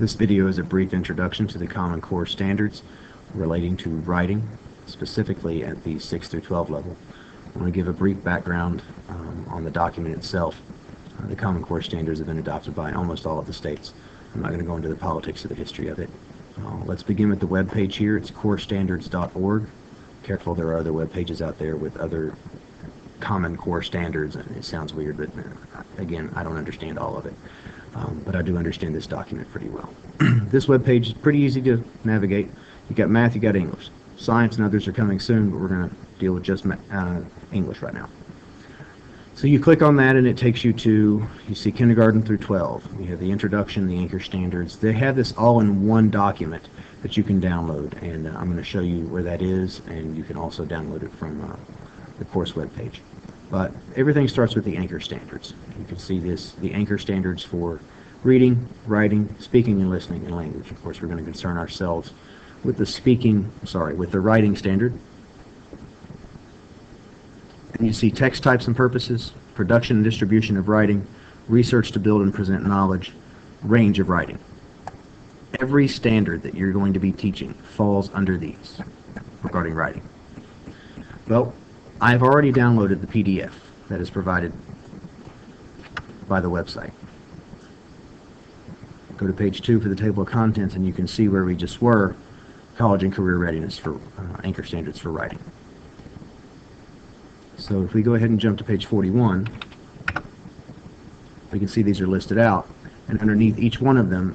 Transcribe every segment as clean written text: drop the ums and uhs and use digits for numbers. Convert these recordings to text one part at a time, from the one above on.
This video is a brief introduction to the Common Core standards relating to writing, specifically at the 6 through 12 level. I want to give a brief background on the document itself. The Common Core standards have been adopted by almost all of the states. I'm not going to go into the politics of the history of it. Let's begin with the web page here. It's corestandards.org. Careful, there are other web pages out there with other Common Core standards, and it sounds weird, but again, I don't understand all of it. But I do understand this document pretty well. This web page is pretty easy to navigate. You got math, you got English. Science and others are coming soon, but we're going to deal with just English right now. So you click on that and it takes you to, you see kindergarten through 12. You have the introduction, the anchor standards. They have this all in one document that you can download, and I'm going to show you where that is, and you can also download it from the course web page. But everything starts with the anchor standards. You can see this, the anchor standards for reading, writing, speaking, and listening, and language. Of course, we're going to concern ourselves with the writing standard. And you see text types and purposes, production and distribution of writing, research to build and present knowledge, range of writing. Every standard that you're going to be teaching falls under these regarding writing. Well, I've already downloaded the PDF that is provided by the website. Go to page 2 for the table of contents, and you can see where we just were, college and career readiness for anchor standards for writing. So if we go ahead and jump to page 41, we can see these are listed out, and underneath each one of them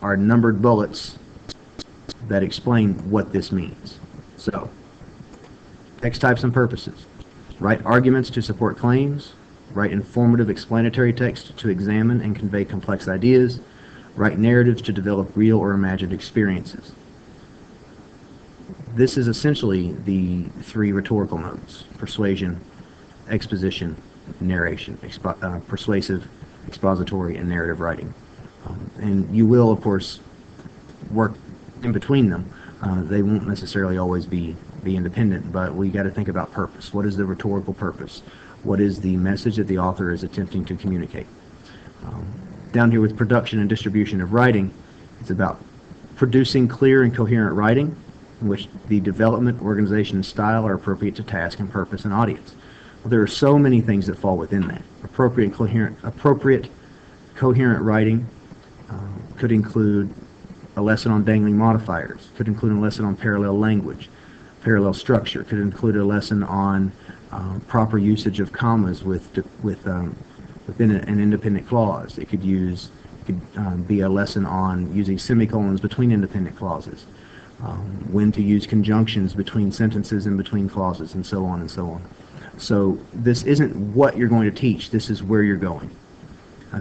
are numbered bullets that explain what this means. So, text types and purposes. Write arguments to support claims. Write informative explanatory text to examine and convey complex ideas. Write narratives to develop real or imagined experiences. This is essentially the three rhetorical modes: persuasion, exposition, narration, persuasive, expository, and narrative writing. And you will, of course, work in between them. They won't necessarily always be independent, but we got to think about purpose. What is the rhetorical purpose? What is the message that the author is attempting to communicate? Down here with production and distribution of writing, it's about producing clear and coherent writing in which the development, organization, and style are appropriate to task and purpose and audience. Well, there are so many things that fall within that. Appropriate, coherent writing could include a lesson on dangling modifiers, could include a lesson on parallel language, parallel structure, could include a lesson on proper usage of commas within an independent clause. It could be a lesson on using semicolons between independent clauses, when to use conjunctions between sentences and between clauses, and so on and so on. So this isn't what you're going to teach, this is where you're going.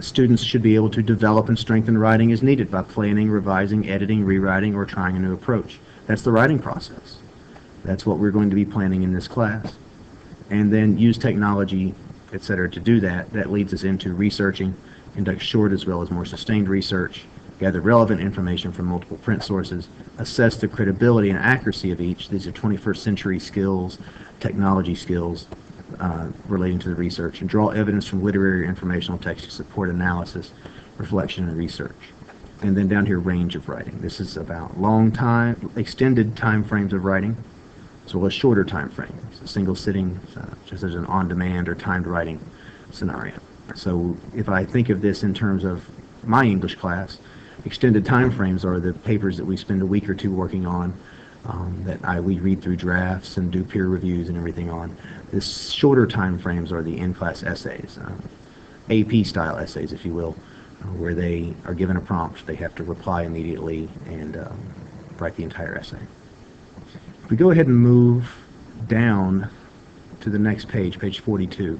Students should be able to develop and strengthen writing as needed by planning, revising, editing, rewriting, or trying a new approach. That's the writing process. That's what we're going to be planning in this class. And then use technology, etc. to do that. That leads us into researching, conduct short as well as more sustained research, gather relevant information from multiple print sources, assess the credibility and accuracy of each. These are 21st century skills, technology skills relating to the research, and draw evidence from literary or informational text to support analysis, reflection, and research. And then down here, range of writing. This is about extended time frames of writing, as well as shorter time frames, a single sitting, just as an on-demand or timed writing scenario. So if I think of this in terms of my English class, extended time frames are the papers that we spend a week or two working on, we read through drafts and do peer reviews and everything on. The shorter time frames are the in-class essays, AP-style essays, if you will, where they are given a prompt, they have to reply immediately and write the entire essay. If we go ahead and move down to the next page, page 42,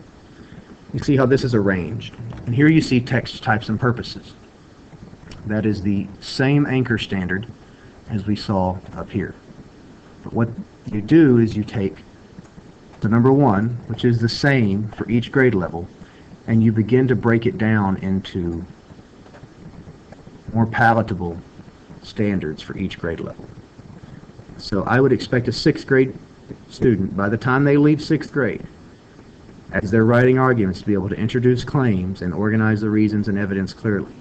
you see how this is arranged. And here you see text types and purposes. That is the same anchor standard as we saw up here. But what you do is you take the number 1, which is the same for each grade level, and you begin to break it down into more palatable standards for each grade level. So I would expect a 6th grade student, by the time they leave 6th grade, as they're writing arguments, to be able to introduce claims and organize the reasons and evidence clearly.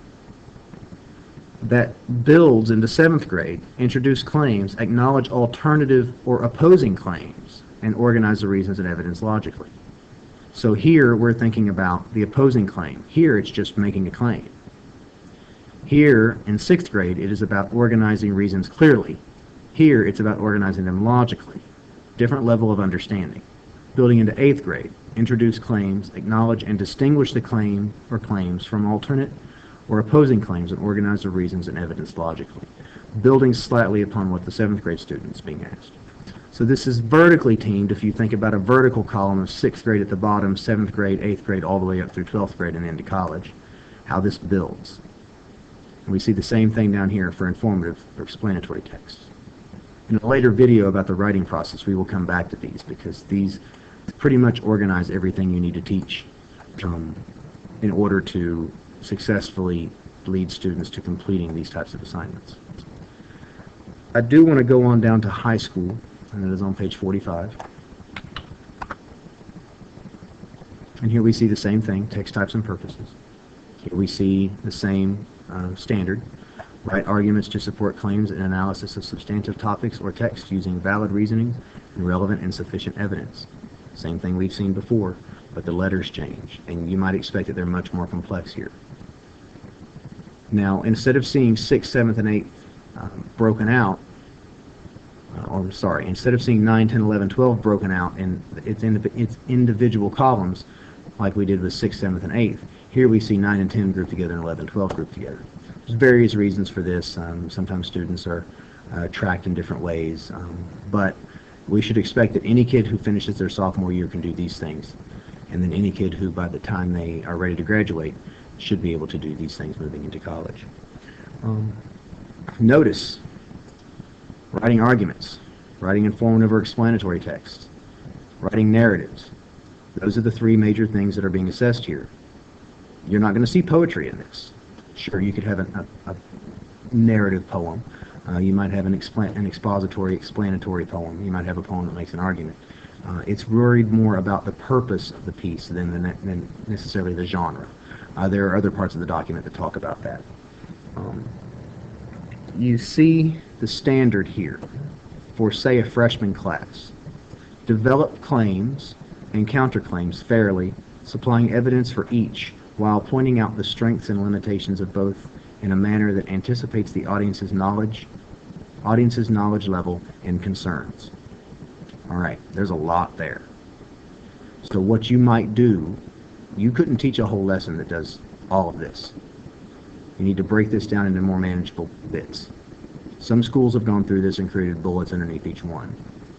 that builds into 7th grade, introduce claims, acknowledge alternative or opposing claims, and organize the reasons and evidence logically. So here we're thinking about the opposing claim. Here it's just making a claim. Here in 6th grade it is about organizing reasons clearly. Here it's about organizing them logically. Different level of understanding. Building into 8th grade, introduce claims, acknowledge and distinguish the claim or claims from alternate or opposing claims, and organize the reasons and evidence logically. Building slightly upon what the 7th grade student is being asked. So this is vertically teamed if you think about a vertical column of 6th grade at the bottom, 7th grade, 8th grade, all the way up through 12th grade and into college, how this builds. And we see the same thing down here for informative or explanatory texts. In a later video about the writing process, we will come back to these because these pretty much organize everything you need to teach in order to successfully lead students to completing these types of assignments. I do want to go on down to high school, and it is on page 45. And here we see the same thing, text types and purposes. Here we see the same standard. Write arguments to support claims and analysis of substantive topics or text using valid reasoning and relevant and sufficient evidence. Same thing we've seen before, but the letters change, and you might expect that they're much more complex here. Now, instead of seeing 6th, 7th, and 8th broken out, instead of seeing 9, 10, 11, 12 broken out in its individual columns, like we did with 6th, 7th, and 8th, here we see 9 and 10 grouped together and 11 and 12 grouped together. There's various reasons for this. Sometimes students are tracked in different ways, but we should expect that any kid who finishes their sophomore year can do these things, and then any kid who by the time they are ready to graduate should be able to do these things moving into college. Notice writing arguments, writing informative or explanatory texts, writing narratives. Those are the 3 major things that are being assessed here. You're not going to see poetry in this. Sure, you could have a narrative poem. You might have an expository, explanatory poem. You might have a poem that makes an argument. It's worried more about the purpose of the piece than necessarily the genre. There are other parts of the document that talk about that. You see the standard here for, say, a freshman class. Develop claims and counterclaims fairly, supplying evidence for each while pointing out the strengths and limitations of both in a manner that anticipates the audience's knowledge level and concerns. All right, there's a lot there. So what you might do, you couldn't teach a whole lesson that does all of this. You need to break this down into more manageable bits. Some schools have gone through this and created bullets underneath each one.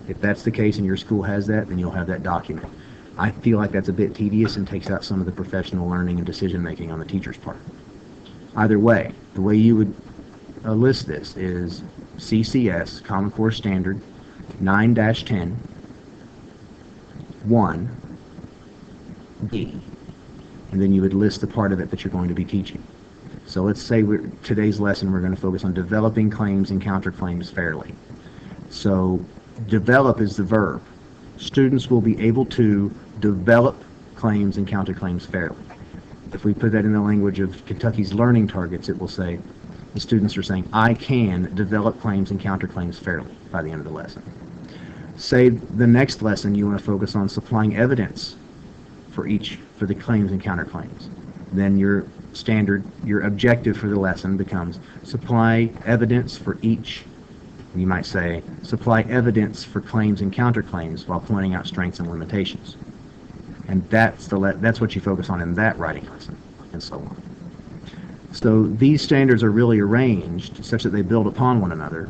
If that's the case and your school has that, then you'll have that document. I feel like that's a bit tedious and takes out some of the professional learning and decision making on the teacher's part. Either way, the way you would list this is CCS, Common Core Standard, 9-10, 1B, and then you would list the part of it that you're going to be teaching. So let's say today's lesson we're going to focus on developing claims and counterclaims fairly. So develop is the verb. Students will be able to develop claims and counterclaims fairly. If we put that in the language of Kentucky's learning targets, it will say the students are saying, I can develop claims and counterclaims fairly by the end of the lesson. Say the next lesson you want to focus on supplying evidence for the claims and counterclaims. Then your objective for the lesson becomes supply evidence for each. You might say, supply evidence for claims and counterclaims while pointing out strengths and limitations. And that's what you focus on in that writing lesson, and so on. So these standards are really arranged such that they build upon one another.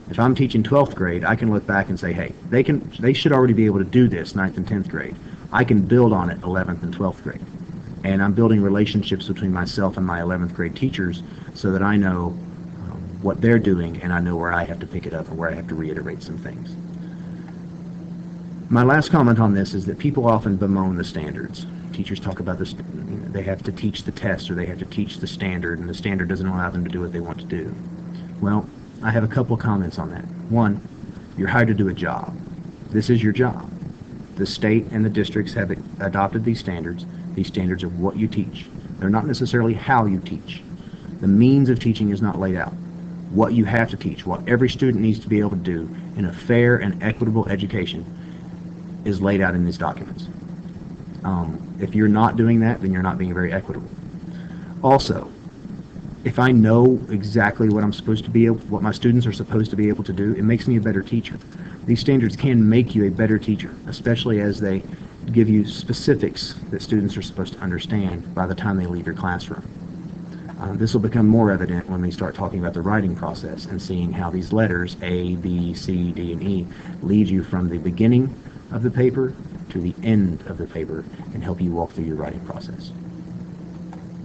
If I'm teaching 12th grade, I can look back and say, hey, they should already be able to do this 9th and 10th grade. I can build on it 11th and 12th grade. And I'm building relationships between myself and my 11th grade teachers so that I know what they're doing, and I know where I have to pick it up and where I have to reiterate some things. My last comment on this is that people often bemoan the standards. Teachers talk about this, they have to teach the test or they have to teach the standard, and the standard doesn't allow them to do what they want to do. Well, I have a couple comments on that. One, you're hired to do a job. This is your job. The state and the districts have adopted these standards. These standards are what you teach. They're not necessarily how you teach. The means of teaching is not laid out. What you have to teach, what every student needs to be able to do in a fair and equitable education is laid out in these documents. If you're not doing that, then you're not being very equitable. Also, if I know exactly what I'm supposed to be able, what my students are supposed to be able to do, it makes me a better teacher. These standards can make you a better teacher, especially as they give you specifics that students are supposed to understand by the time they leave your classroom. This will become more evident when we start talking about the writing process and seeing how these letters A, B, C, D, and E lead you from the beginning of the paper to the end of the paper and help you walk through your writing process.